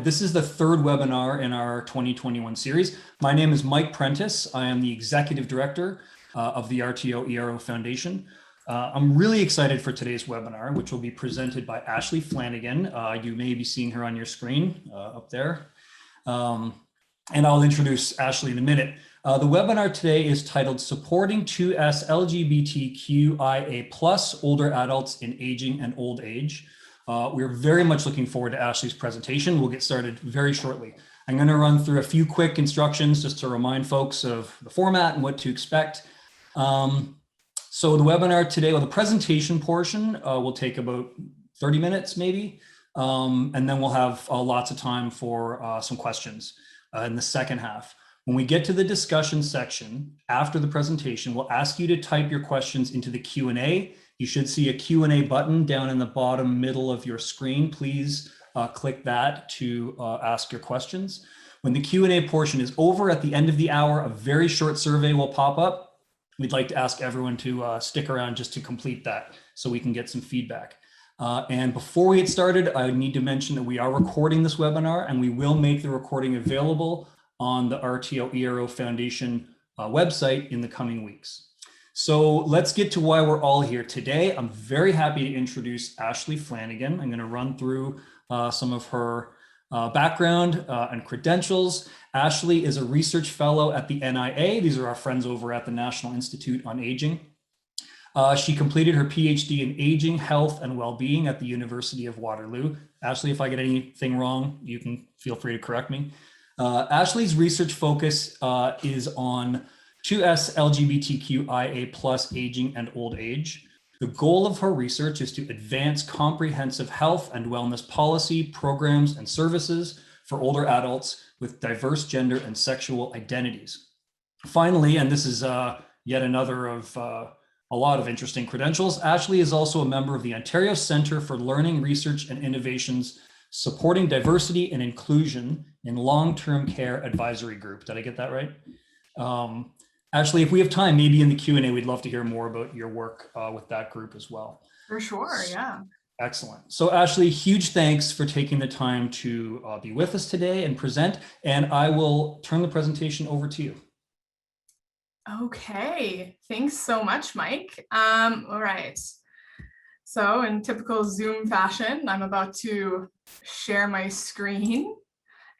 This is the third webinar in our 2021 series. My name is Mike Prentice. I am the Executive Director of the RTO ERO Foundation. I'm really excited for today's webinar, which will be presented by Ashley Flanagan. You may be seeing her on your screen up there. And I'll introduce Ashley in a minute. The webinar today is titled Supporting 2S LGBTQIA+ Older Adults in Aging and Old Age. We're very much looking forward to Ashley's presentation. We'll get started very shortly. I'm going to run through a few quick instructions just to remind folks of the format and what to expect. So the webinar today, or the presentation portion, will take about 30 minutes maybe, and then we'll have lots of time for some questions in the second half. When we get to the discussion section after the presentation, we'll ask you to type your questions into the Q&A. You should see a Q&A button down in the bottom middle of your screen. Please click that to ask your questions. When the Q&A portion is over at the end of the hour, a very short survey will pop up. We'd like to ask everyone to stick around just to complete that so we can get some feedback. And before we get started, I need to mention that we are recording this webinar and we will make the recording available on the RTO ERO Foundation website in the coming weeks. So let's get to why we're all here today. I'm very happy to introduce Ashley Flanagan. I'm going to run through some of her background and credentials. Ashley is a research fellow at the NIA. These are our friends over at the National Institute on Aging. She completed her PhD in Aging, Health, and Wellbeing at the University of Waterloo. Ashley, if I get anything wrong, you can feel free to correct me. Ashley's research focus is on 2S LGBTQIA+ aging and old age. The goal of her research is to advance comprehensive health and wellness policy, programs, and services for older adults with diverse gender and sexual identities. Finally, and this is yet another of a lot of interesting credentials, Ashley is also a member of the Ontario Centre for Learning, Research, and Innovations, supporting diversity and inclusion in long-term care advisory group. Did I get that right? Ashley, if we have time, maybe in the Q&A, we'd love to hear more about your work with that group as well. For sure, yeah. Excellent. So Ashley, huge thanks for taking the time to be with us today and present, and I will turn the presentation over to you. Okay, thanks so much, Mike. All right. So in typical Zoom fashion, I'm about to share my screen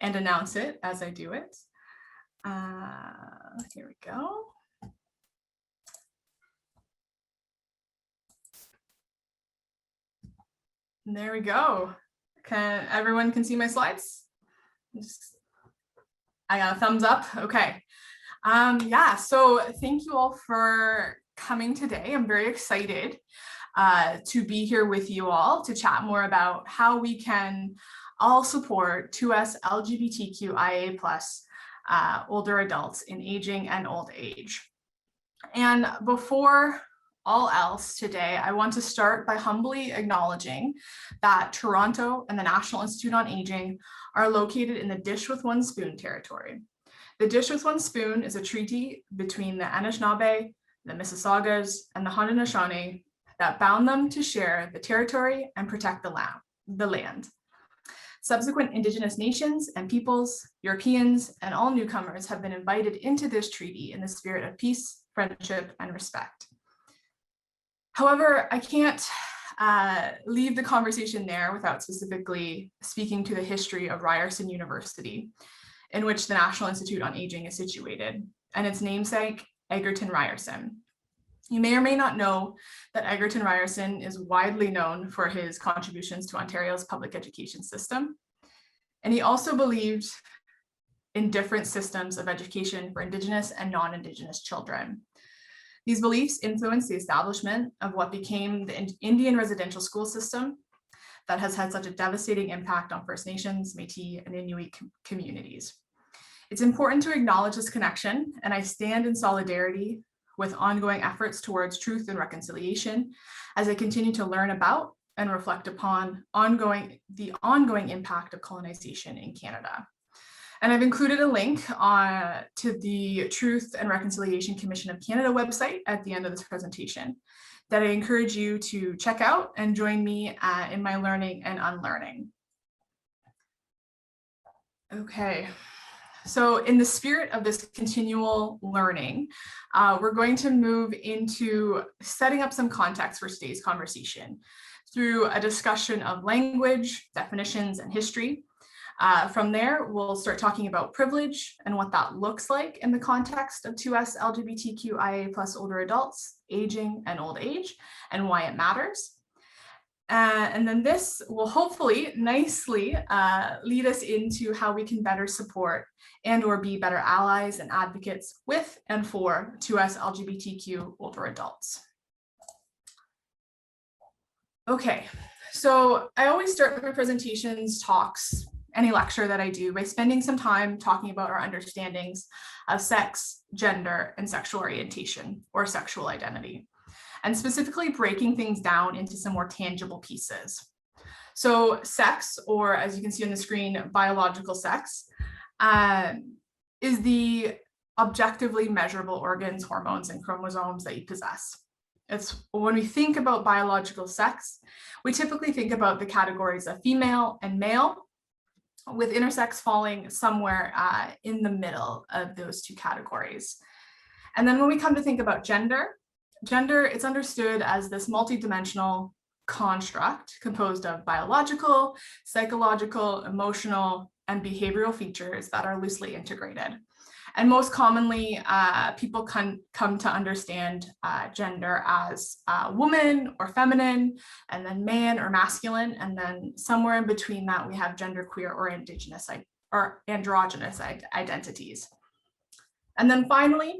and announce it as I do it. Here we go. And there we go. Everyone can see my slides? I got a thumbs up. Okay. Yeah, so thank you all for coming today. I'm very excited to be here with you all to chat more about how we can all support 2S LGBTQIA+ older adults in aging and old age. And before all else today, I want to start by humbly acknowledging that Toronto and the National Institute on Aging are located in the Dish with One Spoon territory. The Dish with One Spoon is a treaty between the Anishinaabe, the Mississaugas, and the Haudenosaunee that bound them to share the territory and protect the land. Subsequent Indigenous nations and peoples, Europeans, and all newcomers have been invited into this treaty in the spirit of peace, friendship, and respect. However, I can't leave the conversation there without specifically speaking to the history of Ryerson University, in which the National Institute on Aging is situated, and its namesake, Egerton Ryerson. You may or may not know that Egerton Ryerson is widely known for his contributions to Ontario's public education system. And he also believed in different systems of education for Indigenous and non-Indigenous children. These beliefs influenced the establishment of what became the Indian residential school system that has had such a devastating impact on First Nations, Métis, and Inuit communities. It's important to acknowledge this connection, and I stand in solidarity with ongoing efforts towards truth and reconciliation as I continue to learn about and reflect upon the ongoing impact of colonization in Canada. And I've included a link to the Truth and Reconciliation Commission of Canada website at the end of this presentation that I encourage you to check out and join me in my learning and unlearning. Okay. So in the spirit of this continual learning, we're going to move into setting up some context for today's conversation through a discussion of language, definitions, and history. From there, we'll start talking about privilege and what that looks like in the context of 2S LGBTQIA+ older adults, aging and old age, and why it matters. And then this will hopefully nicely lead us into how we can better support and or be better allies and advocates with and for 2S LGBTQ older adults. Okay, so I always start my presentations, talks, any lecture that I do by spending some time talking about our understandings of sex, gender, and sexual orientation or sexual identity, and specifically breaking things down into some more tangible pieces. So sex, or as you can see on the screen, biological sex, is the objectively measurable organs, hormones, and chromosomes that you possess. It's when we think about biological sex, we typically think about the categories of female and male, with intersex falling somewhere in the middle of those two categories. And then when we come to think about gender, it's understood as this multidimensional construct composed of biological, psychological, emotional, and behavioral features that are loosely integrated. And most commonly, people come to understand gender as woman or feminine, and then man or masculine, and then somewhere in between that, we have genderqueer or indigenous or androgynous identities. And then finally,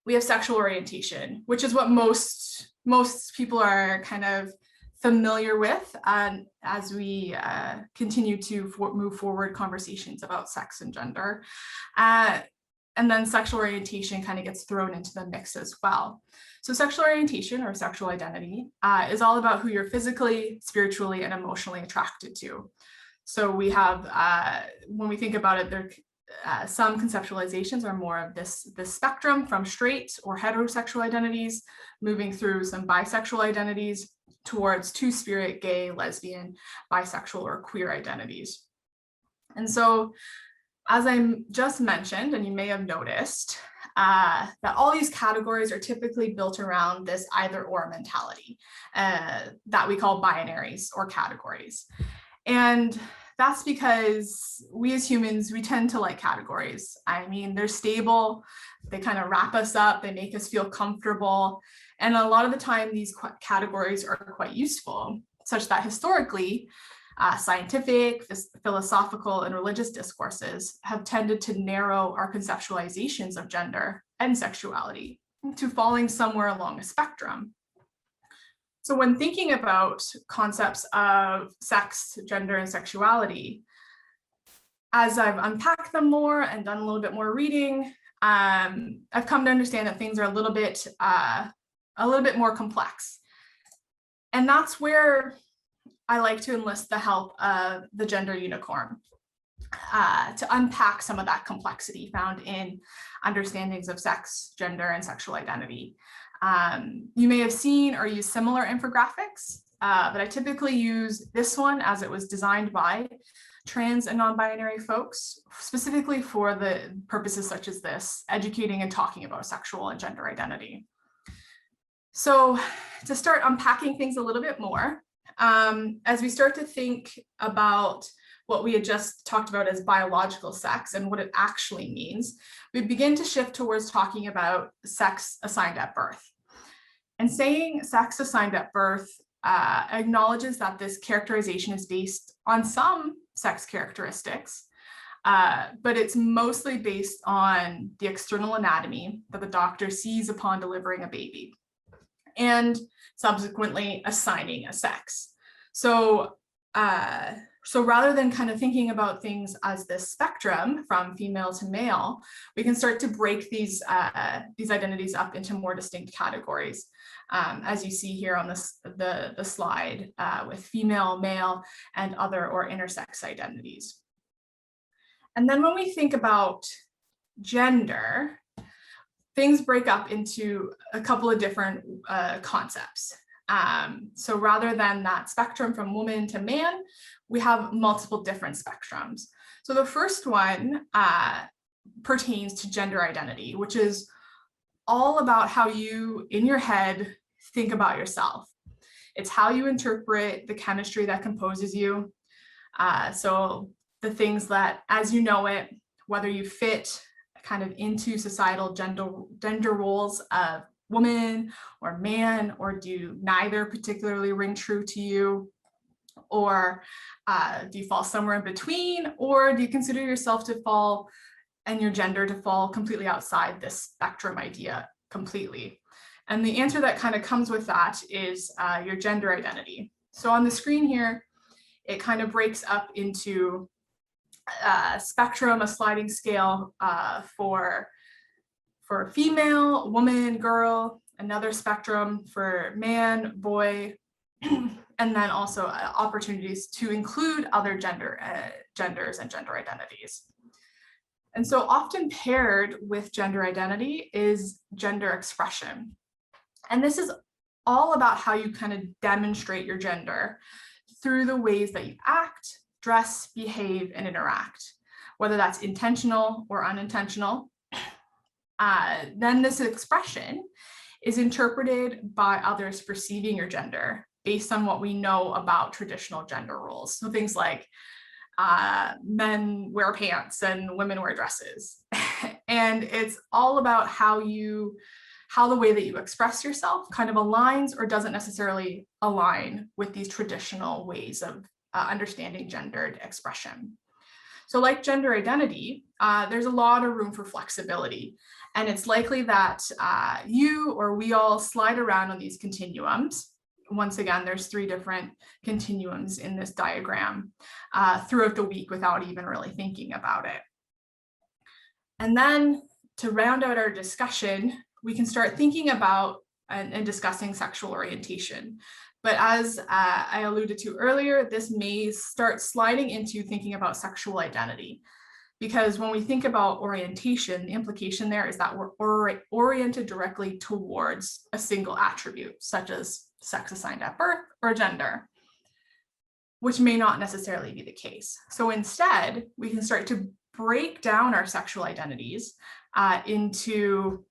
we have sexual orientation, which is what most people are kind of familiar with as we continue to move forward conversations about sex and gender. And then sexual orientation kind of gets thrown into the mix as well. So sexual orientation or sexual identity is all about who you're physically, spiritually, and emotionally attracted to. So we have, when we think about it, there some conceptualizations are more of this spectrum from straight or heterosexual identities, moving through some bisexual identities towards two-spirit, gay, lesbian, bisexual, or queer identities. And so, as I just mentioned, and you may have noticed, that all these categories are typically built around this either-or mentality that we call binaries or categories. And that's because we as humans, we tend to like categories. I mean, they're stable, they kind of wrap us up, they make us feel comfortable. And a lot of the time, these categories are quite useful, such that historically, scientific, philosophical, and religious discourses have tended to narrow our conceptualizations of gender and sexuality to falling somewhere along a spectrum. So when thinking about concepts of sex, gender, and sexuality, as I've unpacked them more and done a little bit more reading, I've come to understand that things are a little bit more complex. And that's where I like to enlist the help of the gender unicorn to unpack some of that complexity found in understandings of sex, gender, and sexual identity. You may have seen or used similar infographics, but I typically use this one as it was designed by trans and non-binary folks, specifically for the purposes such as this, educating and talking about sexual and gender identity. So to start unpacking things a little bit more, as we start to think about what we had just talked about as biological sex and what it actually means, we begin to shift towards talking about sex assigned at birth. And saying sex assigned at birth acknowledges that this characterization is based on some sex characteristics, but it's mostly based on the external anatomy that the doctor sees upon delivering a baby and subsequently assigning a sex. So rather than kind of thinking about things as this spectrum from female to male, we can start to break these identities up into more distinct categories, as you see here on the slide with female, male, and other or intersex identities. And then when we think about gender, things break up into a couple of different concepts. So rather than that spectrum from woman to man, we have multiple different spectrums. So the first one pertains to gender identity, which is all about how you, in your head, think about yourself. It's how you interpret the chemistry that composes you. So the things that, as you know it, whether you fit kind of into societal gender roles of woman or man, or do neither particularly ring true to you, or do you fall somewhere in between, or do you consider yourself to fall and your gender to fall completely outside this spectrum idea completely? And the answer that kind of comes with that is your gender identity. So on the screen here, it kind of breaks up into a spectrum, a sliding scale for female, woman, girl, another spectrum for man, boy, and then also opportunities to include other genders and gender identities. And so often paired with gender identity is gender expression. And this is all about how you kind of demonstrate your gender through the ways that you act, dress, behave, and interact, whether that's intentional or unintentional. Then this expression is interpreted by others perceiving your gender based on what we know about traditional gender roles. So things like men wear pants and women wear dresses. And it's all about how the way that you express yourself kind of aligns or doesn't necessarily align with these traditional ways of understanding gendered expression. So like gender identity, there's a lot of room for flexibility. And it's likely that you or we all slide around on these continuums. Once again, there's 3 different continuums in this diagram throughout the week without even really thinking about it. And then to round out our discussion, we can start thinking about and discussing sexual orientation. But as I alluded to earlier, this may start sliding into thinking about sexual identity. Because when we think about orientation, the implication there is that we're oriented directly towards a single attribute, such as sex assigned at birth or gender, which may not necessarily be the case. So instead, we can start to break down our sexual identities into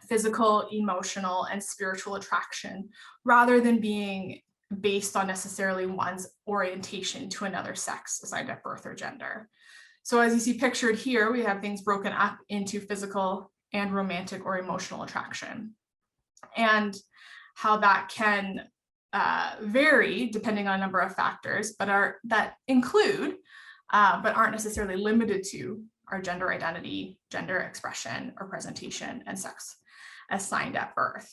physical, emotional, and spiritual attraction, rather than being based on necessarily one's orientation to another sex assigned at birth or gender. So as you see pictured here, we have things broken up into physical and romantic or emotional attraction, and how that can vary depending on a number of factors, but that include, but aren't necessarily limited to, our gender identity, gender expression or presentation, and sex assigned at birth.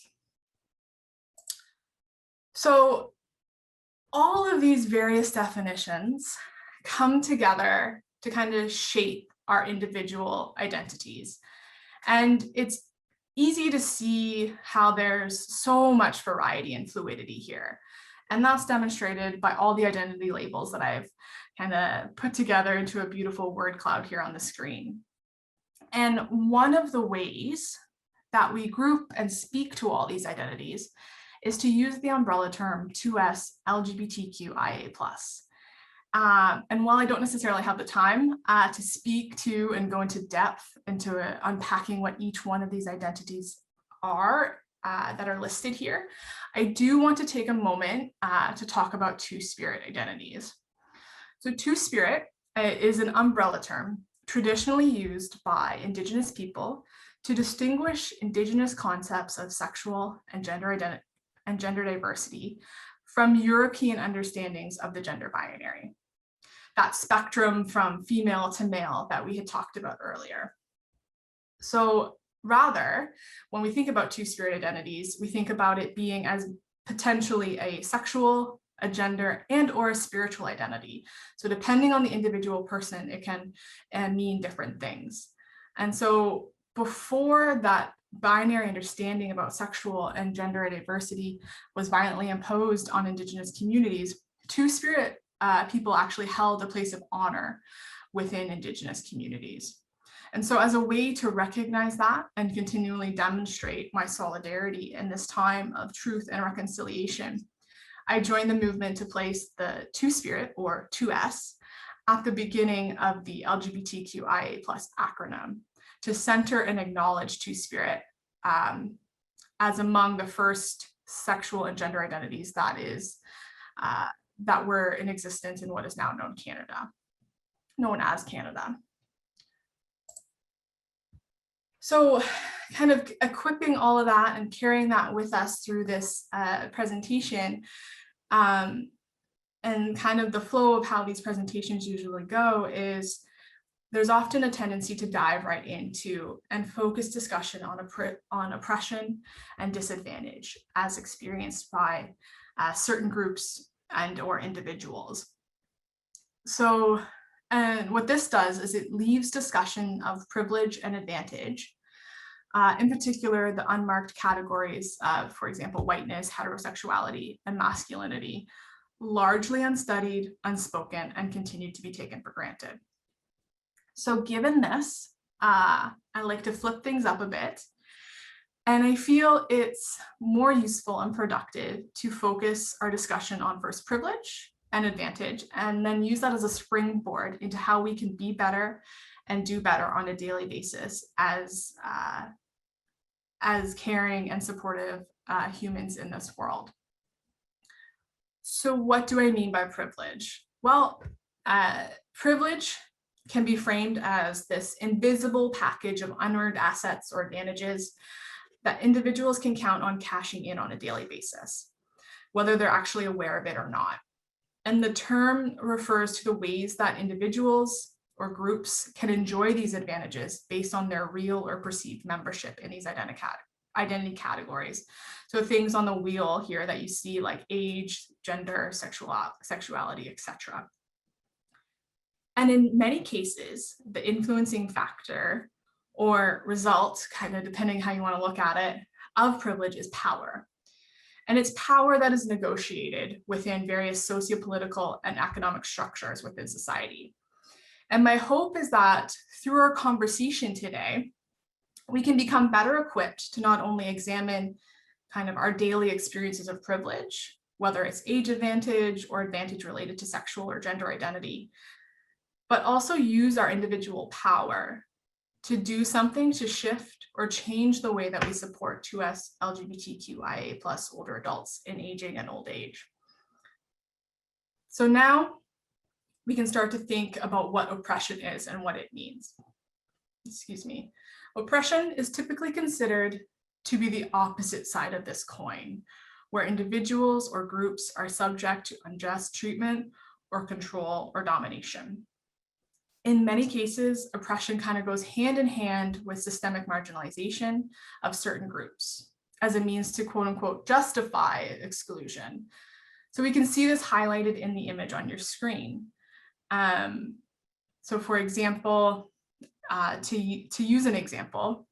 So all of these various definitions come together to kind of shape our individual identities. And it's easy to see how there's so much variety and fluidity here. And that's demonstrated by all the identity labels that I've kind of put together into a beautiful word cloud here on the screen. And one of the ways that we group and speak to all these identities is to use the umbrella term 2S LGBTQIA+. And while I don't necessarily have the time to speak to and go into depth into unpacking what each one of these identities are that are listed here, I do want to take a moment to talk about Two-Spirit identities. So Two-Spirit is an umbrella term traditionally used by Indigenous people to distinguish Indigenous concepts of sexual and gender identity and gender diversity from European understandings of the gender binary, that spectrum from female to male that we had talked about earlier. So rather, when we think about Two-Spirit identities, we think about it being as potentially a sexual, a gender, and or a spiritual identity. So depending on the individual person, it can mean different things. And so before that binary understanding about sexual and gender diversity was violently imposed on Indigenous communities, Two-Spirit people actually held a place of honor within Indigenous communities. And so as a way to recognize that and continually demonstrate my solidarity in this time of truth and reconciliation, I joined the movement to place the Two-Spirit, or 2S, at the beginning of the LGBTQIA+ acronym to center and acknowledge Two-Spirit as among the first sexual and gender identities that were in existence in what is now known as Canada. So kind of equipping all of that and carrying that with us through this presentation, and kind of the flow of how these presentations usually go is there's often a tendency to dive right into and focus discussion on oppression and disadvantage as experienced by certain groups and or individuals. So, and what this does is it leaves discussion of privilege and advantage, in particular the unmarked categories of, for example, whiteness, heterosexuality, and masculinity, largely unstudied, unspoken, and continue to be taken for granted. So given this, I like to flip things up a bit, and I feel it's more useful and productive to focus our discussion on first privilege and advantage, and then use that as a springboard into how we can be better and do better on a daily basis as caring and supportive humans in this world. So what do I mean by privilege? Well, privilege can be framed as this invisible package of unearned assets or advantages that individuals can count on cashing in on a daily basis, whether they're actually aware of it or not. And the term refers to the ways that individuals or groups can enjoy these advantages based on their real or perceived membership in these identity categories. So things on the wheel here that you see, like age, gender, sexuality, etc. And in many cases, the influencing factor or result, kind of depending how you want to look at it, of privilege is power. And it's power that is negotiated within various sociopolitical and economic structures within society. And my hope is that through our conversation today, we can become better equipped to not only examine kind of our daily experiences of privilege, whether it's age advantage or advantage related to sexual or gender identity, but also use our individual power to do something to shift or change the way that we support 2S LGBTQIA+ older adults in aging and old age. So now we can start to think about what oppression is and what it means. Excuse me. Oppression is typically considered to be the opposite side of this coin, where individuals or groups are subject to unjust treatment or control or domination. In many cases, oppression kind of goes hand in hand with systemic marginalization of certain groups as a means to quote unquote justify exclusion. So we can see this highlighted in the image on your screen. So for example, to use an example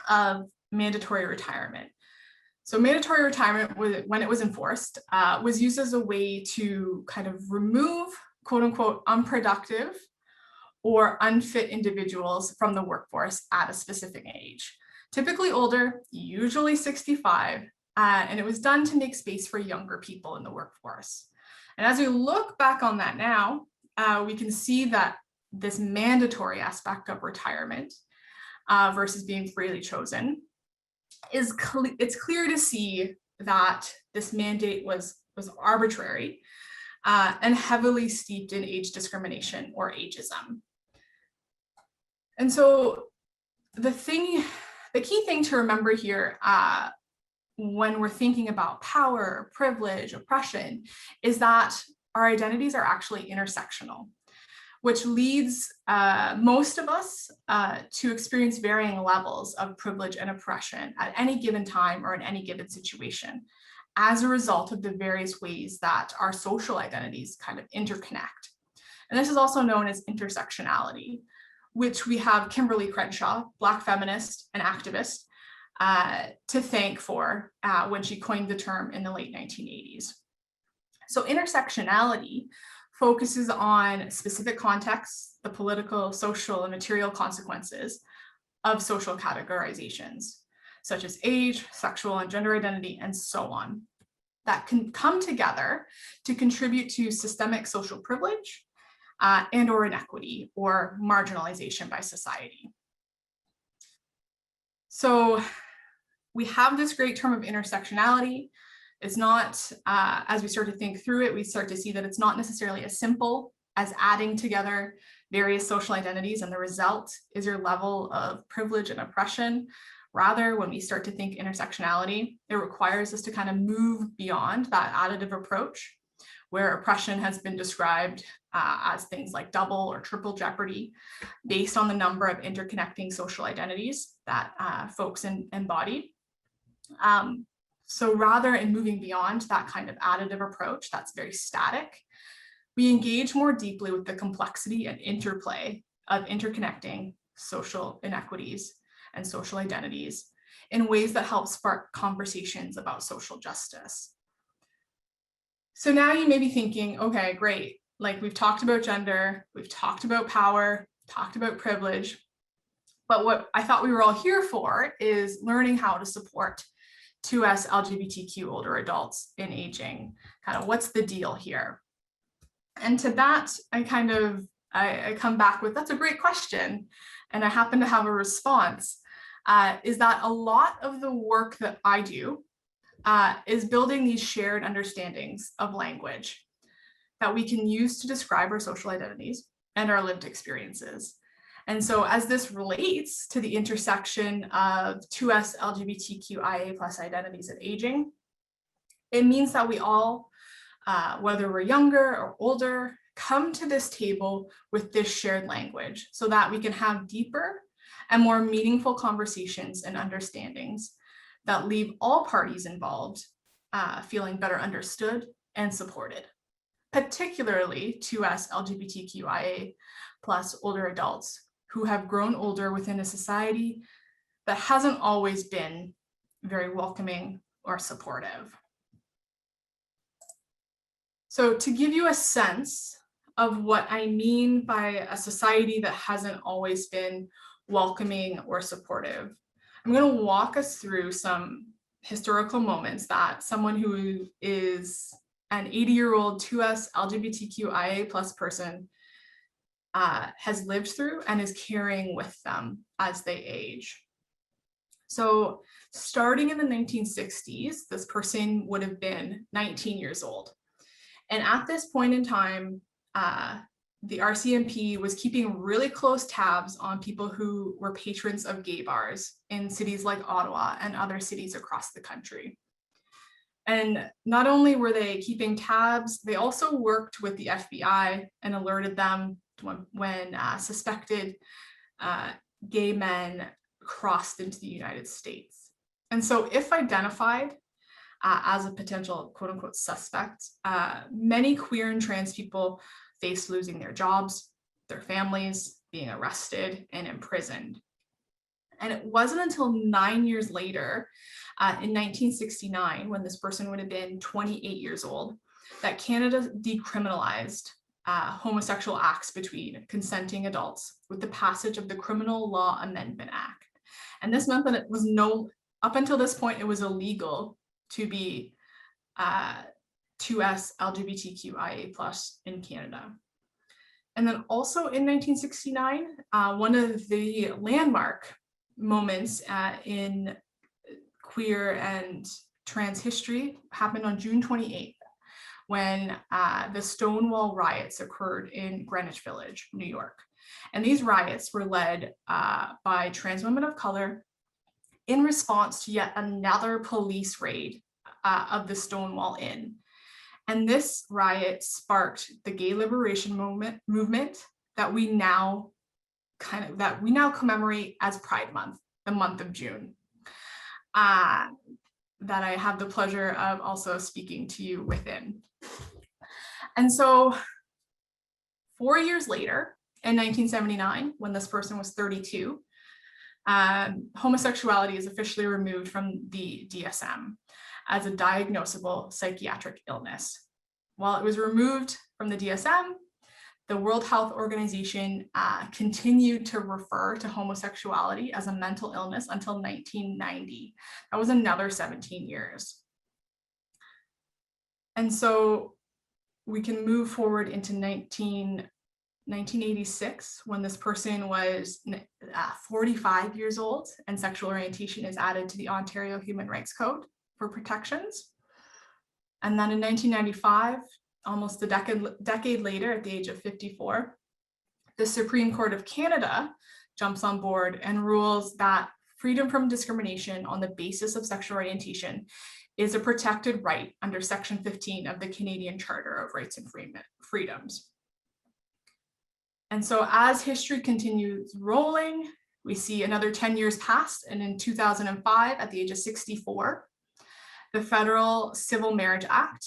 of mandatory retirement. So mandatory retirement, when it was enforced, was used as a way to kind of remove quote unquote unproductive or unfit individuals from the workforce at a specific age, typically older, usually 65, and it was done to make space for younger people in the workforce. And as we look back on that now, we can see that this mandatory aspect of retirement versus being freely chosen it's clear to see that this mandate was arbitrary and heavily steeped in age discrimination or ageism. And so the key thing to remember here when we're thinking about power, privilege, oppression, is that our identities are actually intersectional, which leads most of us to experience varying levels of privilege and oppression at any given time or in any given situation as a result of the various ways that our social identities kind of interconnect. And this is also known as intersectionality, which we have Kimberly Crenshaw, Black feminist and activist, to thank for when she coined the term in the late 1980s. So intersectionality focuses on specific contexts, the political, social, and material consequences of social categorizations, such as age, sexual and gender identity, and so on, that can come together to contribute to systemic social privilege and or inequity or marginalization by society. So we have this great term of intersectionality. It's not, as we start to think through it, we start to see that it's not necessarily as simple as adding together various social identities and the result is your level of privilege and oppression. Rather, when we start to think intersectionality, it requires us to kind of move beyond that additive approach where oppression has been described as things like double or triple jeopardy based on the number of interconnecting social identities that folks embody. So rather in moving beyond that kind of additive approach that's very static, we engage more deeply with the complexity and interplay of interconnecting social inequities and social identities in ways that help spark conversations about social justice. So now you may be thinking, okay, great. Like we've talked about gender, we've talked about power, talked about privilege, but what I thought we were all here for is learning how to support 2S LGBTQ older adults in aging. Kind of what's the deal here? And to that, I come back with, that's a great question. And I happen to have a response, is that a lot of the work that I do is building these shared understandings of language that we can use to describe our social identities and our lived experiences. And so as this relates to the intersection of 2S LGBTQIA+ identities and aging, it means that we all, whether we're younger or older, come to this table with this shared language so that we can have deeper and more meaningful conversations and understandings that leave all parties involved feeling better understood and supported, particularly 2S LGBTQIA+ older adults who have grown older within a society that hasn't always been very welcoming or supportive. So to give you a sense of what I mean by a society that hasn't always been welcoming or supportive, I'm going to walk us through some historical moments that someone who is an 80-year-old 2S LGBTQIA+ person has lived through and is carrying with them as they age. So starting in the 1960s, this person would have been 19 years old. And at this point in time, the RCMP was keeping really close tabs on people who were patrons of gay bars in cities like Ottawa and other cities across the country. And not only were they keeping tabs, they also worked with the FBI and alerted them when suspected gay men crossed into the United States. And so if identified as a potential quote unquote suspect, many queer and trans people faced losing their jobs, their families, being arrested and imprisoned. And it wasn't until 9 years later, in 1969, when this person would have been 28 years old, that Canada decriminalized homosexual acts between consenting adults with the passage of the Criminal Law Amendment Act. And this meant that it was up until this point, it was illegal to be 2S LGBTQIA+ in Canada. And then also in 1969, one of the landmark moments in queer and trans history happened on June 28th, when the Stonewall riots occurred in Greenwich Village, New York. And these riots were led by trans women of color in response to yet another police raid of the Stonewall Inn. And this riot sparked the gay liberation movement that we now commemorate as Pride Month, the month of June, that I have the pleasure of also speaking to you within. And so 4 years later, in 1979, when this person was 32, homosexuality is officially removed from the DSM as a diagnosable psychiatric illness. While it was removed from the DSM, the World Health Organization continued to refer to homosexuality as a mental illness until 1990. That was another 17 years. And so we can move forward into 1986, when this person was 45 years old, and sexual orientation is added to the Ontario Human Rights Code for protections. And then in 1995, almost a decade later, at the age of 54, the Supreme Court of Canada jumps on board and rules that freedom from discrimination on the basis of sexual orientation is a protected right under Section 15 of the Canadian Charter of Rights and Freedoms. And so as history continues rolling, we see another 10 years pass, and in 2005, at the age of 64, the Federal Civil Marriage Act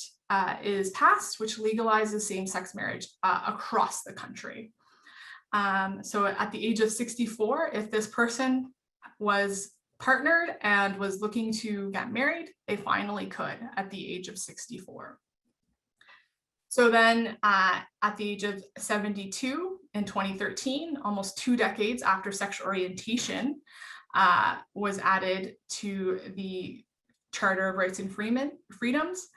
is passed, which legalizes same-sex marriage across the country. So at the age of 64, if this person was partnered and was looking to get married, they finally could at the age of 64. So then at the age of 72 in 2013, almost 2 decades after sexual orientation was added to the Charter of Rights and Freedoms,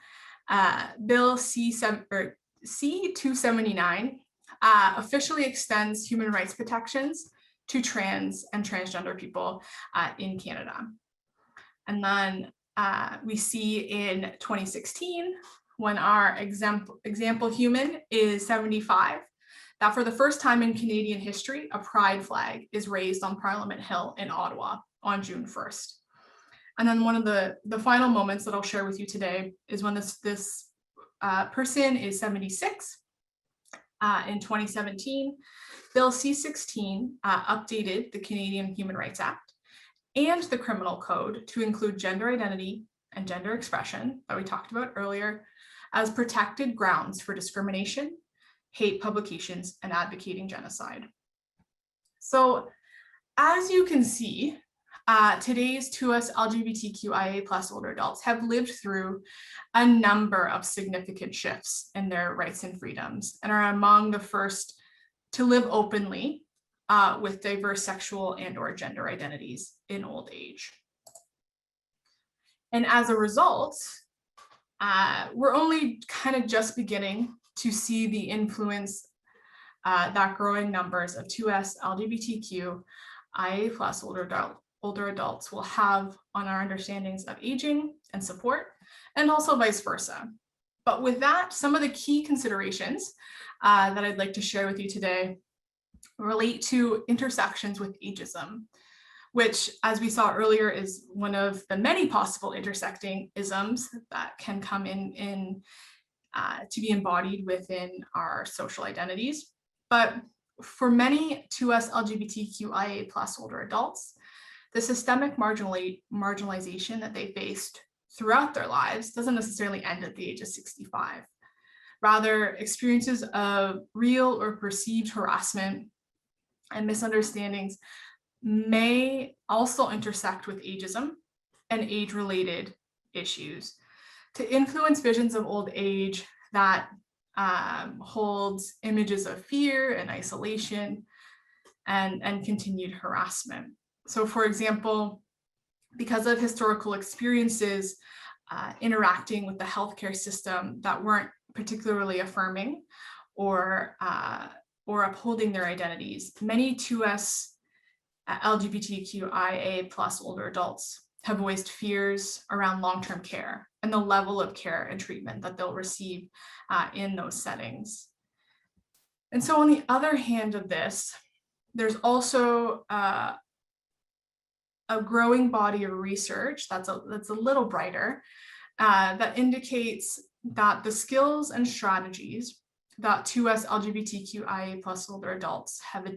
Bill C-279 officially extends human rights protections to trans and transgender people in Canada. And then we see in 2016, when our example human is 75, that for the first time in Canadian history, a pride flag is raised on Parliament Hill in Ottawa on June 1st. And then one of the final moments that I'll share with you today is when this person is 76. In 2017, Bill C-16 updated the Canadian Human Rights Act and the Criminal Code to include gender identity and gender expression that we talked about earlier as protected grounds for discrimination, hate publications, and advocating genocide. So as you can see, today's 2S LGBTQIA+ older adults have lived through a number of significant shifts in their rights and freedoms and are among the first to live openly with diverse sexual and/or gender identities in old age. And as a result, we're only kind of just beginning to see the influence that growing numbers of 2S LGBTQIA+ older adults will have on our understandings of aging and support, and also vice versa. But with that, some of the key considerations that I'd like to share with you today relate to intersections with ageism, which, as we saw earlier, is one of the many possible intersecting isms that can come in to be embodied within our social identities. But for many 2S LGBTQIA+ older adults, the systemic marginalization that they faced throughout their lives doesn't necessarily end at the age of 65. Rather, experiences of real or perceived harassment and misunderstandings may also intersect with ageism and age-related issues to influence visions of old age that holds images of fear and isolation and continued harassment. So for example, because of historical experiences interacting with the healthcare system that weren't particularly affirming or upholding their identities, many 2S LGBTQIA+ older adults have voiced fears around long-term care and the level of care and treatment that they'll receive in those settings. And so on the other hand of this, there's also a growing body of research that's a little brighter that indicates that the skills and strategies that 2S LGBTQIA+ older adults have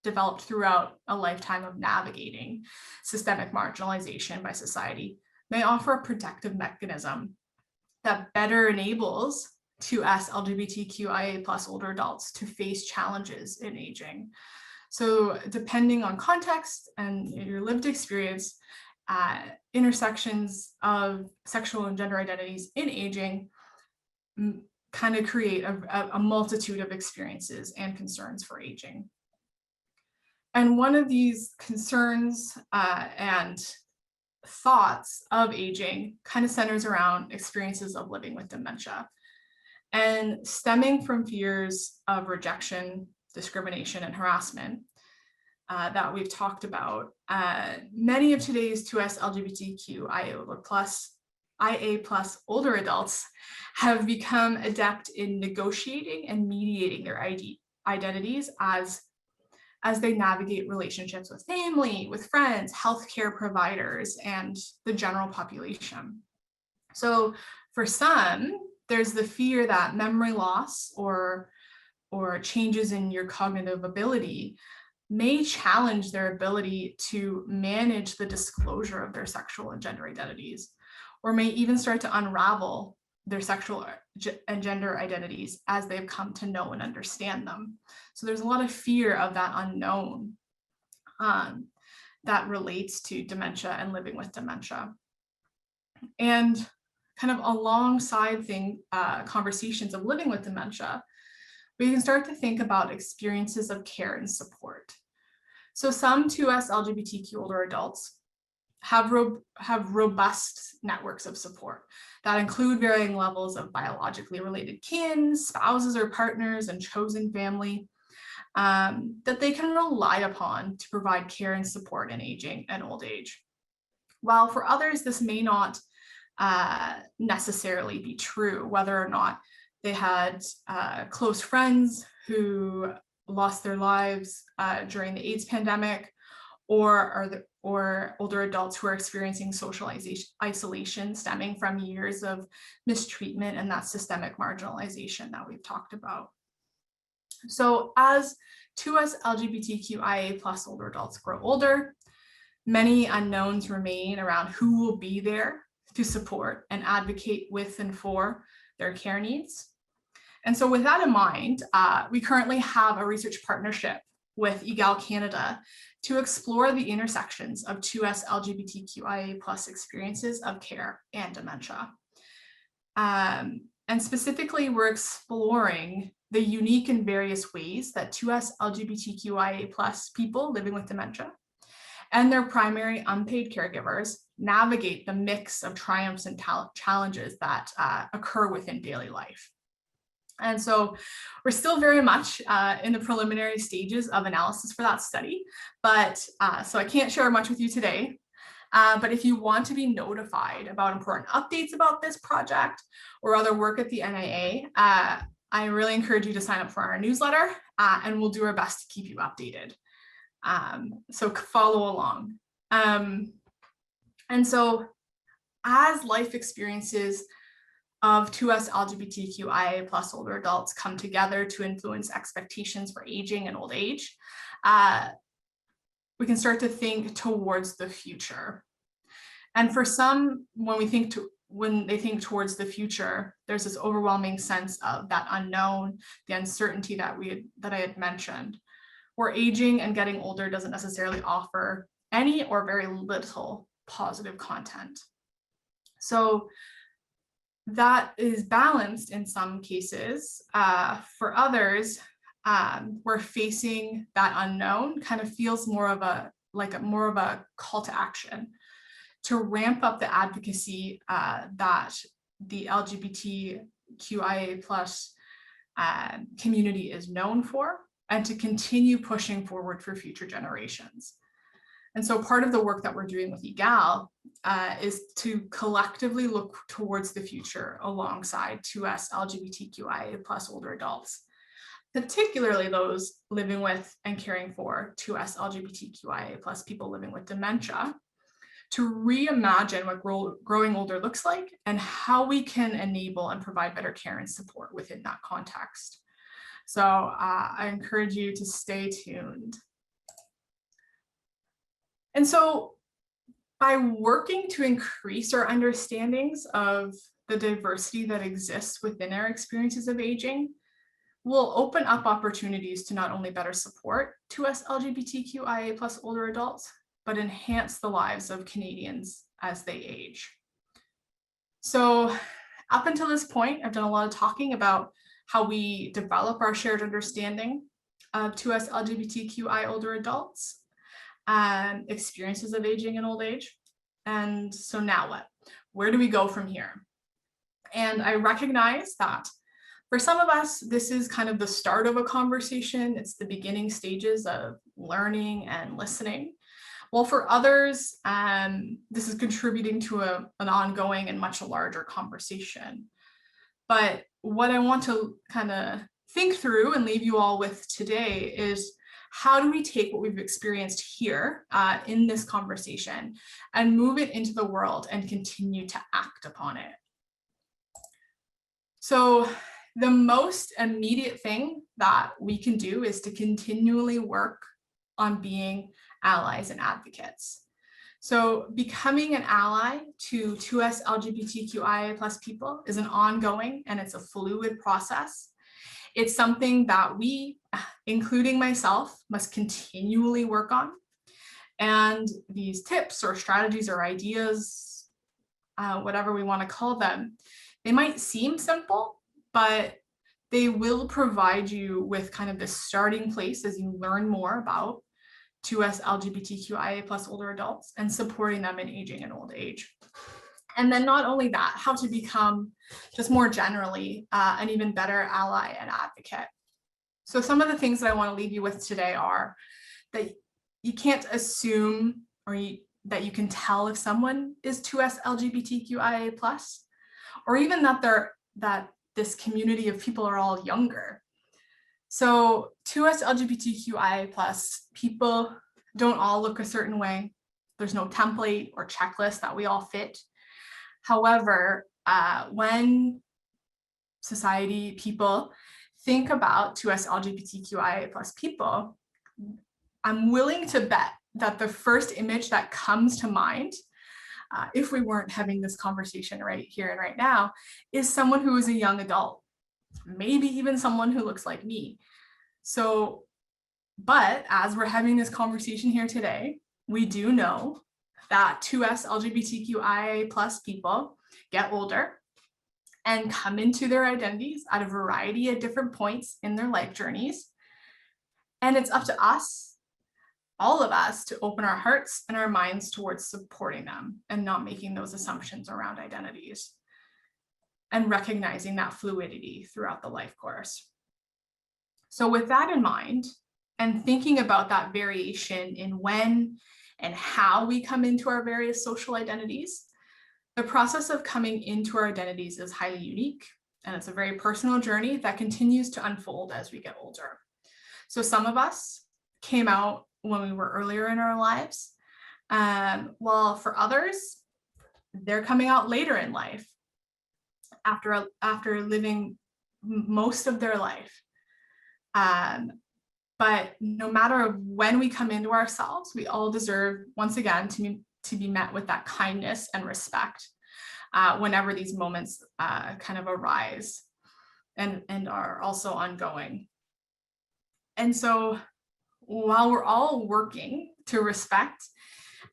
developed throughout a lifetime of navigating systemic marginalization by society may offer a protective mechanism that better enables 2S LGBTQIA+ older adults to face challenges in aging. So depending on context and your lived experience, intersections of sexual and gender identities in aging kind of create a multitude of experiences and concerns for aging. And one of these concerns and thoughts of aging kind of centers around experiences of living with dementia and stemming from fears of rejection discrimination, and harassment that we've talked about, many of today's 2S IA plus older adults have become adept in negotiating and mediating their identities as they navigate relationships with family, with friends, healthcare providers, and the general population. So for some, there's the fear that memory loss or changes in your cognitive ability may challenge their ability to manage the disclosure of their sexual and gender identities, or may even start to unravel their sexual and gender identities as they've come to know and understand them. So there's a lot of fear of that unknown that relates to dementia and living with dementia. And kind of alongside conversations of living with dementia, we can start to think about experiences of care and support. So some 2S LGBTQ older adults have robust networks of support that include varying levels of biologically related kin, spouses or partners, and chosen family that they can rely upon to provide care and support in aging and old age. While for others, this may not necessarily be true, whether or not they had close friends who lost their lives during the AIDS pandemic, or older adults who are experiencing social isolation stemming from years of mistreatment and that systemic marginalization that we've talked about. So as 2S LGBTQIA+ older adults grow older, many unknowns remain around who will be there to support and advocate with and for their care needs. And so with that in mind, we currently have a research partnership with EGAL Canada to explore the intersections of 2S LGBTQIA+ experiences of care and dementia. And specifically, we're exploring the unique and various ways that 2S LGBTQIA+ people living with dementia and their primary unpaid caregivers navigate the mix of triumphs and challenges that occur within daily life. And so we're still very much in the preliminary stages of analysis for that study, but so I can't share much with you today. But if you want to be notified about important updates about this project or other work at the NIA, I really encourage you to sign up for our newsletter, and we'll do our best to keep you updated. So follow along. And so as life experiences of 2S LGBTQIA+ older adults come together to influence expectations for aging and old age, we can start to think towards the future. And for some, when they think towards the future, there's this overwhelming sense of that unknown, the uncertainty that I had mentioned, where aging and getting older doesn't necessarily offer any or very little positive content. So that is balanced in some cases. For others, we're facing that unknown kind of feels more of a call to action to ramp up the advocacy that the LGBTQIA+ community is known for, and to continue pushing forward for future generations. And so part of the work that we're doing with EGAL is to collectively look towards the future alongside 2S LGBTQIA+ older adults, particularly those living with and caring for 2S LGBTQIA+ people living with dementia, to reimagine what growing older looks like and how we can enable and provide better care and support within that context. So I encourage you to stay tuned. And so by working to increase our understandings of the diversity that exists within our experiences of aging, we'll open up opportunities to not only better support 2S LGBTQIA+ older adults, but enhance the lives of Canadians as they age. So up until this point, I've done a lot of talking about how we develop our shared understanding of 2S LGBTQI older adults and experiences of aging and old age. And so now what? Where do we go from here? And I recognize that For some of us, this is kind of the start of a conversation. It's the beginning stages of learning and listening. While for others, this is contributing to an ongoing and much larger conversation. But what I want to kind of think through and leave you all with today is, how do we take what we've experienced here in this conversation and move it into the world and continue to act upon it? So the most immediate thing that we can do is to continually work on being allies and advocates. So becoming an ally to 2S LGBTQIA+ people is an ongoing and it's a fluid process. It's something that we, including myself, must continually work on. And these tips or strategies or ideas, whatever we want to call them, they might seem simple, but they will provide you with kind of the starting place as you learn more about 2S LGBTQIA+ older adults and supporting them in aging and old age. And then not only that, how to become just more generally an even better ally and advocate. So some of the things that I want to leave you with today are that you can't assume that you can tell if someone is 2S LGBTQIA+, or even that this community of people are all younger. So 2S LGBTQIA+ people don't all look a certain way. There's no template or checklist that we all fit. However, when society, people think about 2S LGBTQIA+ people, I'm willing to bet that the first image that comes to mind, if we weren't having this conversation right here and right now, is someone who is a young adult, maybe even someone who looks like me. So, but as we're having this conversation here today, we do know that 2S LGBTQIA+ people get older and come into their identities at a variety of different points in their life journeys. And it's up to us, all of us, to open our hearts and our minds towards supporting them and not making those assumptions around identities, and recognizing that fluidity throughout the life course. So with that in mind, and thinking about that variation in when and how we come into our various social identities, the process of coming into our identities is highly unique, and it's a very personal journey that continues to unfold as we get older. So some of us came out when we were earlier in our lives, while for others, they're coming out later in life after living most of their life. But no matter when we come into ourselves, we all deserve, once again, to be met with that kindness and respect whenever these moments kind of arise and are also ongoing. And so while we're all working to respect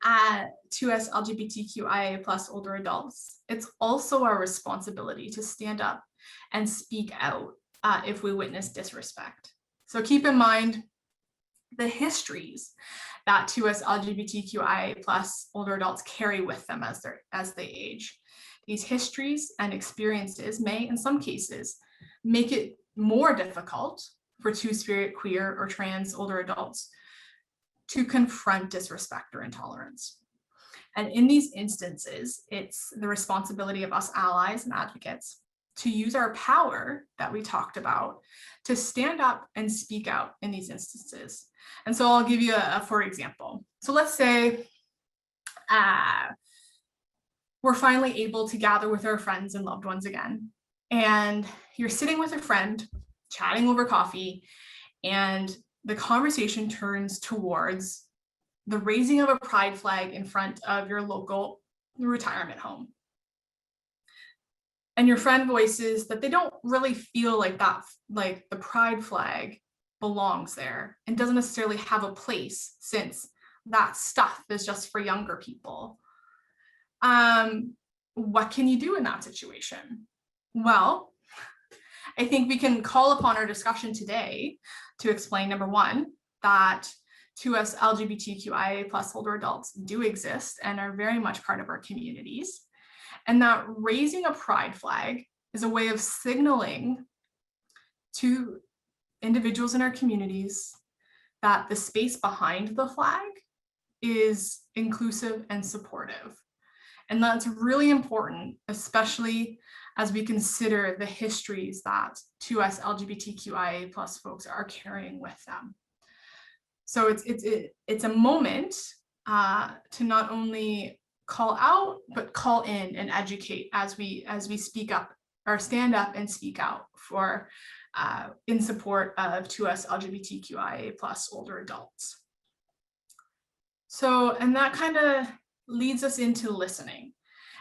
2S LGBTQIA+ older adults, it's also our responsibility to stand up and speak out if we witness disrespect. So keep in mind the histories that 2S LGBTQIA+ older adults carry with them as they age. These histories and experiences may, in some cases, make it more difficult for two-spirit, queer, or trans older adults to confront disrespect or intolerance. And in these instances, it's the responsibility of us allies and advocates to use our power that we talked about to stand up and speak out in these instances. And so I'll give you a for example. So let's say we're finally able to gather with our friends and loved ones again, and you're sitting with a friend, chatting over coffee, and the conversation turns towards the raising of a pride flag in front of your local retirement home. And your friend voices that they don't really feel like the pride flag belongs there and doesn't necessarily have a place, since that stuff is just for younger people. What can you do in that situation? Well, I think we can call upon our discussion today to explain, number one, that 2S LGBTQIA+ older adults do exist and are very much part of our communities, and that raising a pride flag is a way of signaling to individuals in our communities that the space behind the flag is inclusive and supportive. And that's really important, especially as we consider the histories that 2S LGBTQIA+ folks are carrying with them. So it's a moment to not only call out, but call in and educate as we speak up or stand up and speak out for in support of 2S LGBTQIA+ older adults. So, and that kind of leads us into listening,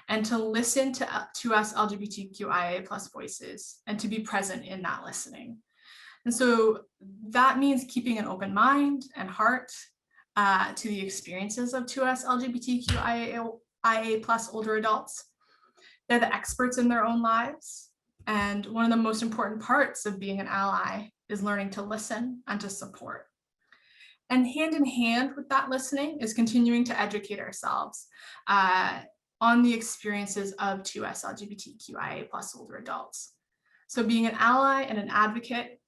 and to listen to 2S LGBTQIA+ voices and to be present in that listening. And so that means keeping an open mind and heart to the experiences of 2S LGBTQIA+ older adults. They're the experts in their own lives. And one of the most important parts of being an ally is learning to listen and to support. And hand in hand with that listening is continuing to educate ourselves on the experiences of 2S LGBTQIA+ older adults. So being an ally and an advocate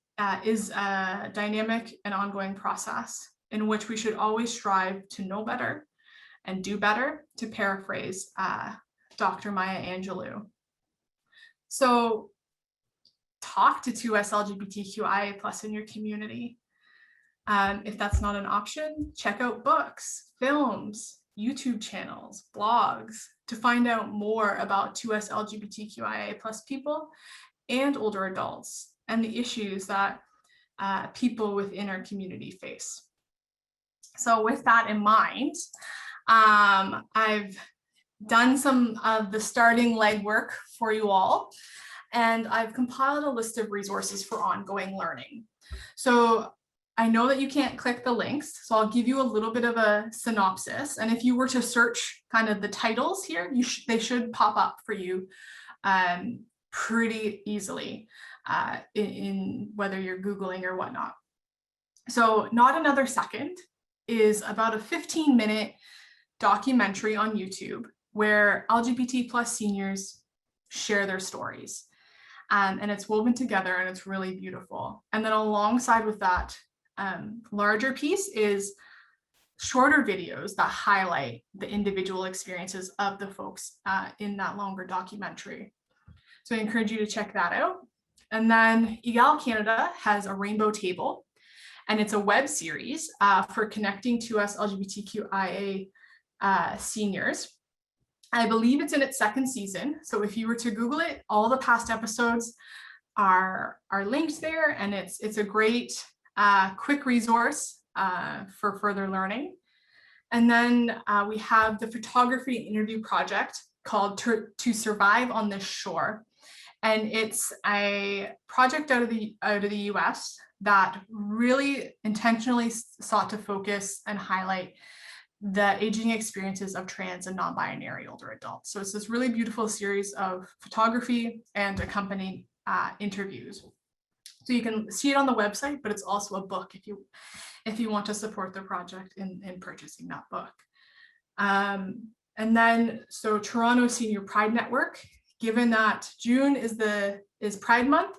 is a dynamic and ongoing process in which we should always strive to know better and do better, to paraphrase Dr. Maya Angelou. So talk to 2S LGBTQIA+ in your community. If that's not an option, check out books, films, YouTube channels, blogs to find out more about 2S LGBTQIA+ people and older adults and the issues that people within our community face. So with that in mind, I've done some of the starting legwork for you all, and I've compiled a list of resources for ongoing learning. So I know that you can't click the links, so I'll give you a little bit of a synopsis. And if you were to search kind of the titles here, they should pop up for you pretty easily in whether you're Googling or whatnot. So Not Another Second is about a 15-minute documentary on YouTube where LGBT+ seniors share their stories. And it's woven together and it's really beautiful. And then alongside with that, larger piece is shorter videos that highlight the individual experiences of the folks in that longer documentary. So I encourage you to check that out. And then Egal Canada has a Rainbow Table, and it's a web series for connecting to us LGBTQIA seniors. I believe it's in its second season. So if you were to Google it, all the past episodes are linked there, and it's a great quick resource for further learning. And then we have the photography and interview project called To Survive on This Shore. And it's a project out of the US that really intentionally sought to focus and highlight the aging experiences of trans and non-binary older adults. So it's this really beautiful series of photography and accompanying interviews. So you can see it on the website, but it's also a book if you want to support the project in purchasing that book. And then, so Toronto Senior Pride Network, given that June is Pride Month,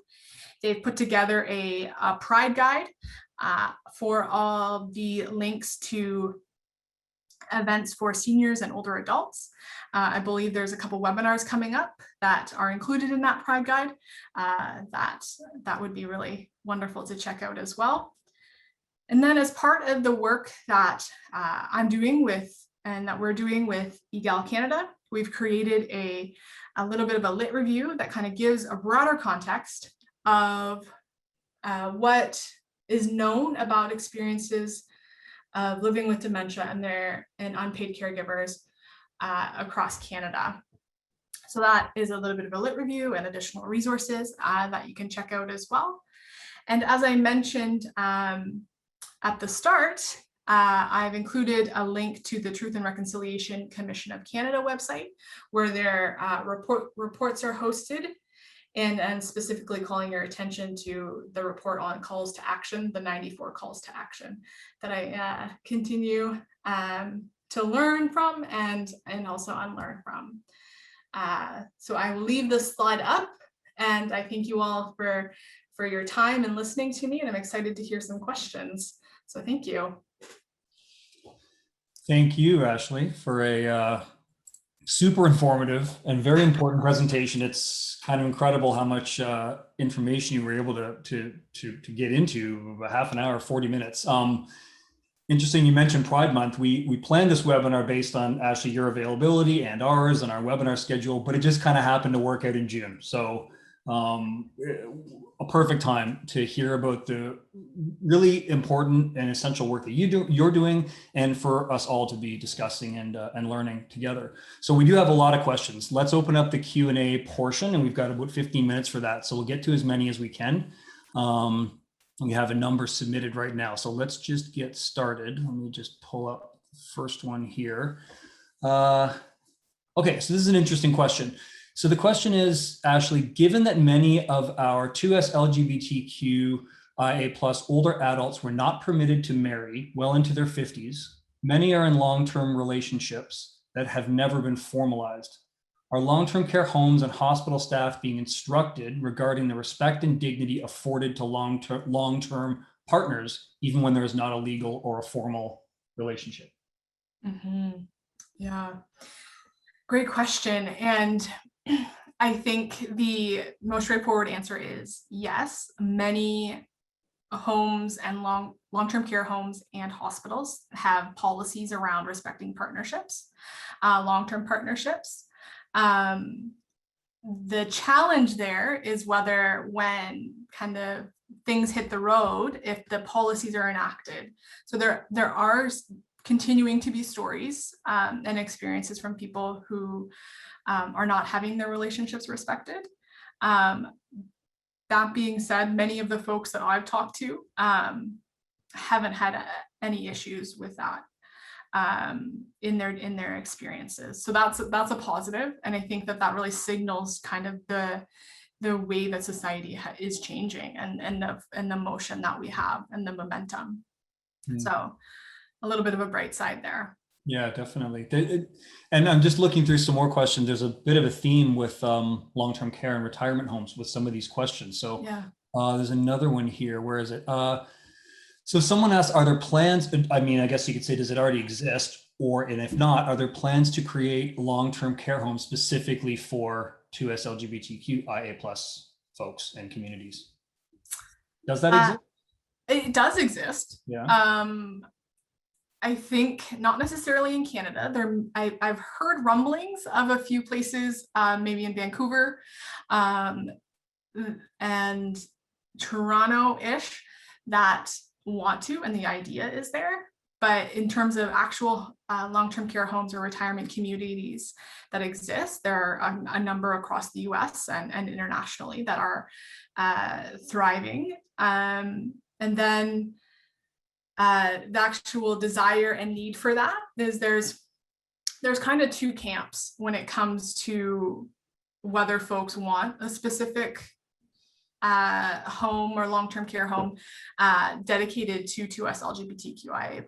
they've put together a Pride guide for all the links to events for seniors and older adults. I believe there's a couple webinars coming up that are included in that Pride guide that would be really wonderful to check out as well. And then as part of the work that I'm doing with and that we're doing with Egal Canada, we've created a little bit of a lit review that kind of gives a broader context of what is known about experiences of living with dementia and unpaid caregivers across Canada. So that is a little bit of a lit review and additional resources that you can check out as well. And as I mentioned at the start, I've included a link to the Truth and Reconciliation Commission of Canada website, where their reports are hosted, and specifically calling your attention to the report on calls to action, the 94 calls to action that I continue to learn from and also unlearn from. So I will leave this slide up, and I thank you all for for your time and listening to me, and I'm excited to hear some questions. So thank you. Thank you, Ashley, for a super informative and very important presentation. It's kind of incredible how much information you were able to get into, a half an hour, 40 minutes. Interesting, you mentioned Pride Month. We planned this webinar based on, Ashley, your availability and ours and our webinar schedule, but it just kind of happened to work out in June. So a perfect time to hear about the really important and essential work that you're doing, and for us all to be discussing and learning together. So we do have a lot of questions. Let's open up the Q&A portion, and we've got about 15 minutes for that. So we'll get to as many as we can. We have a number submitted right now. So let's just get started. Let me just pull up the first one here. Okay, so this is an interesting question. So the question is, Ashley, given that many of our 2S LGBTQIA+ older adults were not permitted to marry well into their 50s, many are in long-term relationships that have never been formalized. Are long-term care homes and hospital staff being instructed regarding the respect and dignity afforded to long-term partners, even when there is not a legal or a formal relationship? Mm-hmm. Yeah, great question. And I think the most straightforward answer is yes. Many homes and long-term care homes and hospitals have policies around respecting partnerships, long-term partnerships. The challenge there is whether, when kind of things hit the road, if the policies are enacted. So there are continuing to be stories and experiences from people who are not having their relationships respected. That being said, many of the folks that I've talked to haven't had any issues with that in their experiences. So that's a positive, and I think that really signals kind of the way that society is changing, and the motion that we have and the momentum. So a little bit of a bright side there. Yeah, definitely. And I'm just looking through some more questions. There's a bit of a theme with long-term care and retirement homes with some of these questions. So yeah. There's another one here. Where is it? So someone asked, are there plans? I mean, I guess you could say, does it already exist? And if not, are there plans to create long-term care homes specifically for 2S LGBTQIA+ folks and communities? Does that exist? It does exist. Yeah. I think not necessarily in Canada. I've heard rumblings of a few places, maybe in Vancouver and Toronto-ish, that want to, and the idea is there. But in terms of actual long-term care homes or retirement communities that exist, there are a number across the US and internationally that are thriving. And then the actual desire and need for that is there's kind of two camps when it comes to whether folks want a specific home or long-term care home dedicated to 2S LGBTQIA+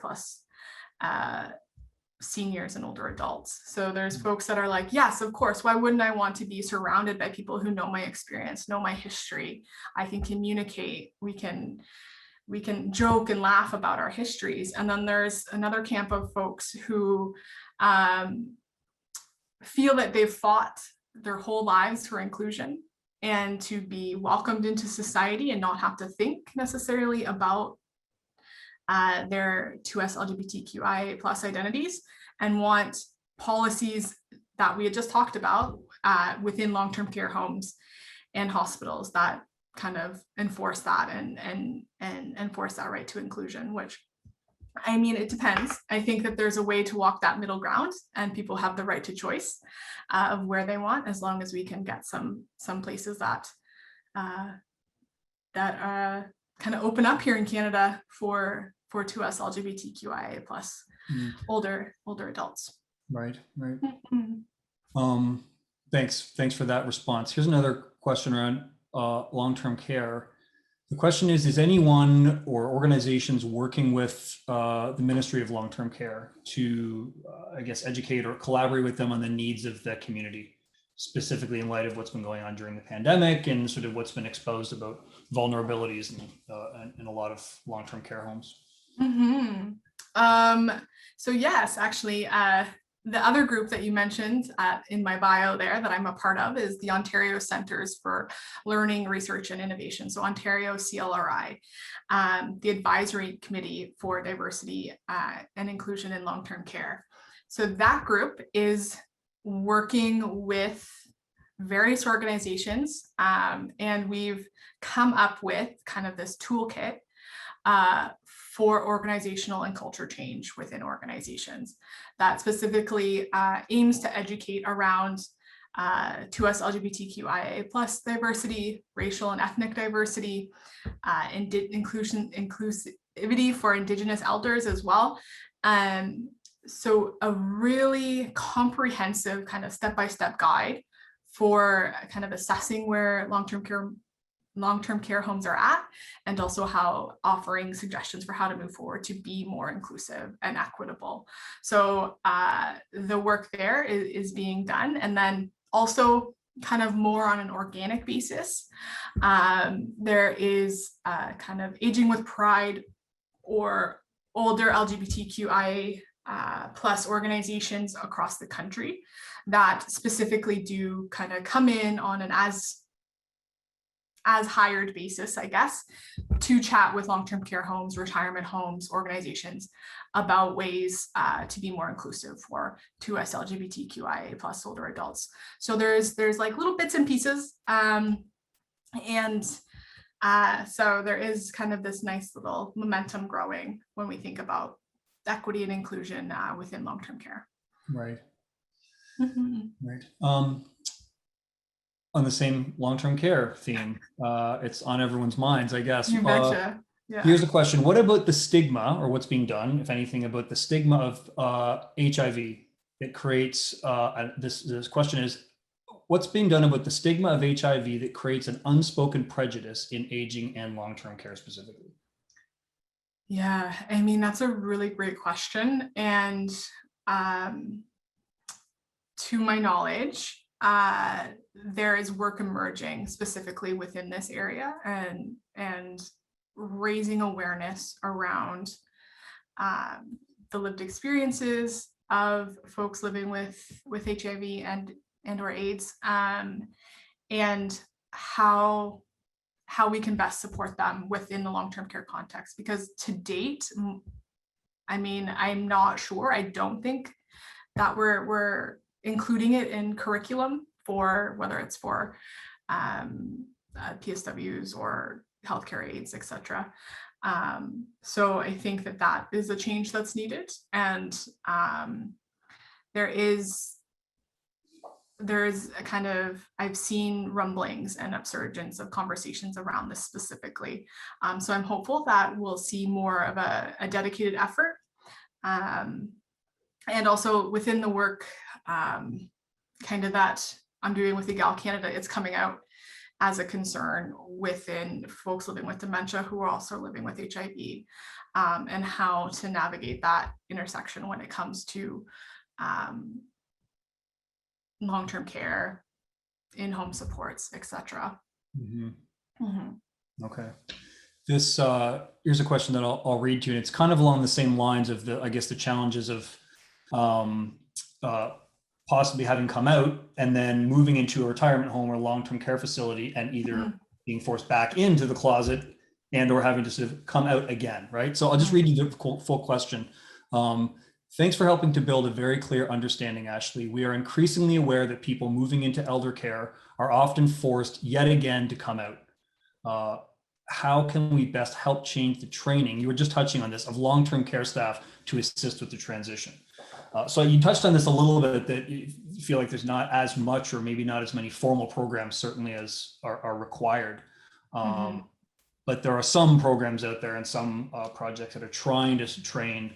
seniors and older adults. So there's folks that are like, yes, of course, why wouldn't I want to be surrounded by people who know my experience, know my history? I can communicate, we can joke and laugh about our histories. And then there's another camp of folks who feel that they've fought their whole lives for inclusion and to be welcomed into society and not have to think necessarily about their 2S LGBTQIA+ identities, and want policies that we had just talked about within long-term care homes and hospitals that kind of enforce that and enforce that right to inclusion, which, I mean, it depends. I think that there's a way to walk that middle ground, and people have the right to choice of where they want, as long as we can get some places that kind of open up here in Canada for 2S LGBTQIA+ older adults. Right. Thanks for that response. Here's another question around long-term care. The question is anyone or organizations working with the Ministry of Long-Term Care to, I guess, educate or collaborate with them on the needs of the community? specifically in light of what's been going on during the pandemic and sort of what's been exposed about vulnerabilities in a lot of long-term care homes. So yes, actually, the other group that you mentioned in my bio there that I'm a part of is the Ontario Centres for Learning, Research and Innovation. So Ontario CLRI, the Advisory Committee for Diversity and Inclusion in Long-Term Care. So that group is working with various organizations, and we've come up with kind of this toolkit for organizational and culture change within organizations that specifically aims to educate around 2S LGBTQIA+ diversity, racial and ethnic diversity, inclusivity for Indigenous elders as well. So a really comprehensive kind of step-by-step guide for kind of assessing where long-term care homes are at, and also how offering suggestions for how to move forward to be more inclusive and equitable. So the work there is being done. And then also kind of more on an organic basis, there is kind of Aging with Pride or older LGBTQIA+ organizations across the country that specifically do kind of come in on an as hired basis, I guess, to chat with long-term care homes, retirement homes, organizations about ways to be more inclusive for 2S LGBTQIA+ older adults. So there's like little bits and pieces, so there is kind of this nice little momentum growing when we think about equity and inclusion within long-term care. Right. Right. On the same long-term care theme, it's on everyone's minds, I guess. You betcha. Yeah. Here's a question. What about the stigma, or what's being done, if anything, about the stigma of HIV? It creates, this question is, what's being done about the stigma of HIV that creates an unspoken prejudice in aging and long-term care specifically? Yeah, I mean, that's a really great question. And to my knowledge, there is work emerging specifically within this area and raising awareness around the lived experiences of folks living with HIV and or AIDS, and how we can best support them within the long-term care context. Because to date, I mean, I'm not sure. I don't think that we're including it in curriculum for whether it's for PSWs or healthcare aides, etc. So I think that is a change that's needed, and there is a kind of, I've seen rumblings and upsurgence of conversations around this specifically. So I'm hopeful that we'll see more of a dedicated effort. And also within the work kind of that I'm doing with EGAL Canada, it's coming out as a concern within folks living with dementia who are also living with HIV, and how to navigate that intersection when it comes to long-term care, in-home supports, etc. Okay. This here's a question that I'll read to you, and it's kind of along the same lines of the challenges of possibly having come out and then moving into a retirement home or long-term care facility and either being forced back into the closet and or having to sort of come out again, right? So I'll just read you the full question. Thanks for helping to build a very clear understanding, Ashley. We are increasingly aware that people moving into elder care are often forced yet again to come out. How can we best help change the training, you were just touching on this, of long-term care staff to assist with the transition? So you touched on this a little bit, that you feel like there's not as much or maybe not as many formal programs certainly as are required. But there are some programs out there and some projects that are trying to train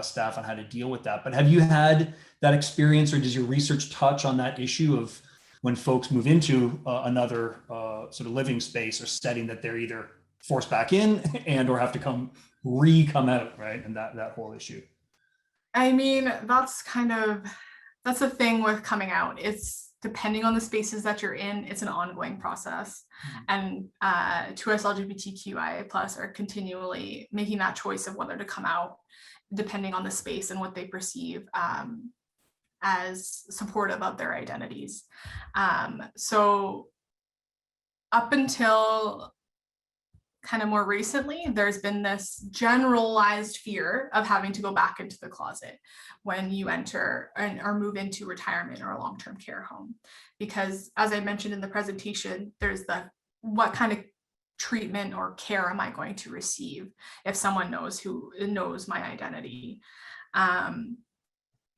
staff on how to deal with that. But have you had that experience, or does your research touch on that issue of when folks move into another sort of living space or setting, that they're either forced back in and or have to come out, right? And that whole issue. I mean, that's the thing with coming out. It's depending on the spaces that you're in, it's an ongoing process. And to us LGBTQIA+ are continually making that choice of whether to come out, depending on the space and what they perceive as supportive of their identities. So up until kind of more recently, there's been this generalized fear of having to go back into the closet when you enter or move into retirement or a long-term care home. Because as I mentioned in the presentation, there's what kind of treatment or care am I going to receive if someone knows my identity?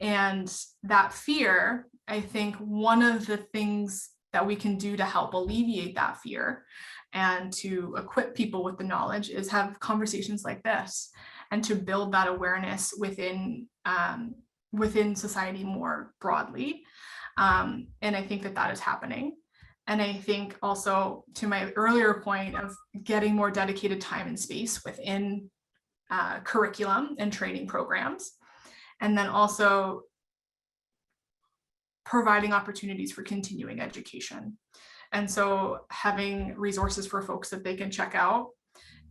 And that fear, I think one of the things that we can do to help alleviate that fear and to equip people with the knowledge is have conversations like this and to build that awareness within society more broadly. And I think that is happening. And I think also, to my earlier point of getting more dedicated time and space within curriculum and training programs, and then also providing opportunities for continuing education. And so having resources for folks that they can check out.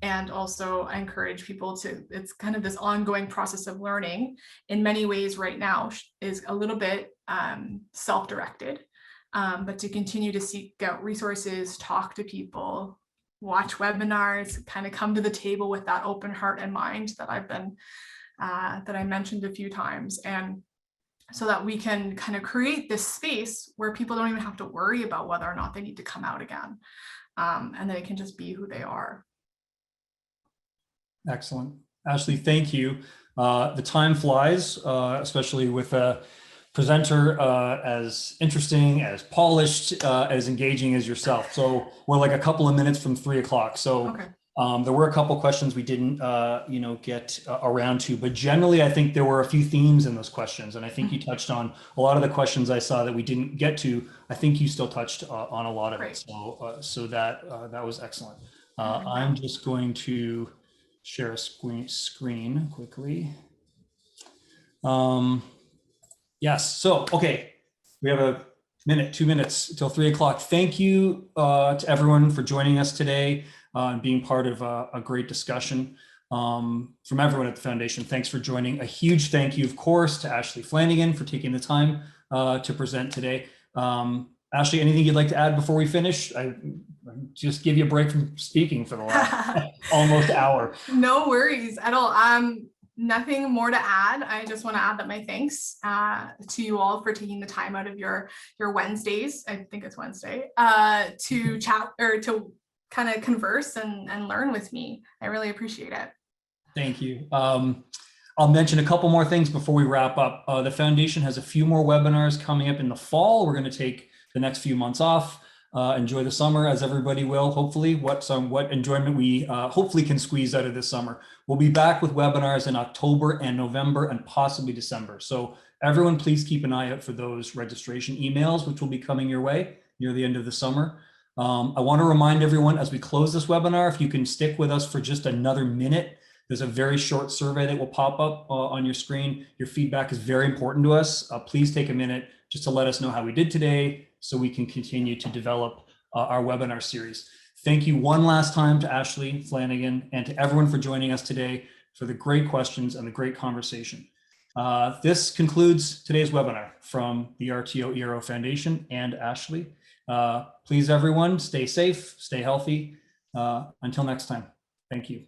And also I encourage people it's kind of this ongoing process of learning in many ways right now is a little bit self-directed, but to continue to seek out resources, talk to people, watch webinars, kind of come to the table with that open heart and mind that I mentioned a few times. And so that we can kind of create this space where people don't even have to worry about whether or not they need to come out again. And they can just be who they are. Excellent. Ashley, thank you. The time flies, especially with a presenter as interesting, as polished, as engaging as yourself. So we're like a couple of minutes from 3 o'clock. So Okay. There were a couple questions we didn't, get around to, but generally I think there were a few themes in those questions. And I think you touched on a lot of the questions I saw that we didn't get to. I think you still touched on a lot of Great. it. So that was excellent. I'm just going to share a screen quickly. Yes. So, okay. We have a minute, 2 minutes till 3 o'clock. Thank you to everyone for joining us today. And being part of a great discussion from everyone at the foundation. Thanks for joining. A huge thank you, of course, to Ashley Flanagan for taking the time to present today. Ashley, anything you'd like to add before we finish? I just give you a break from speaking for the last almost hour. No worries at all. Nothing more to add. I just want to add that my thanks to you all for taking the time out of your Wednesdays, I think it's Wednesday, to chat or to kind of converse and learn with me. I really appreciate it. Thank you. I'll mention a couple more things before we wrap up. The foundation has a few more webinars coming up in the fall. We're going to take the next few months off. Enjoy the summer, as everybody will, hopefully. What enjoyment we hopefully can squeeze out of this summer. We'll be back with webinars in October and November and possibly December. So everyone, please keep an eye out for those registration emails, which will be coming your way near the end of the summer. I want to remind everyone as we close this webinar, if you can stick with us for just another minute, there's a very short survey that will pop up on your screen. Your feedback is very important to us. Please take a minute just to let us know how we did today so we can continue to develop our webinar series. Thank you one last time to Ashley Flanagan and to everyone for joining us today for the great questions and the great conversation. This concludes today's webinar from the RTO ERO Foundation and Ashley. Please, everyone, stay safe, stay healthy. Until next time, thank you.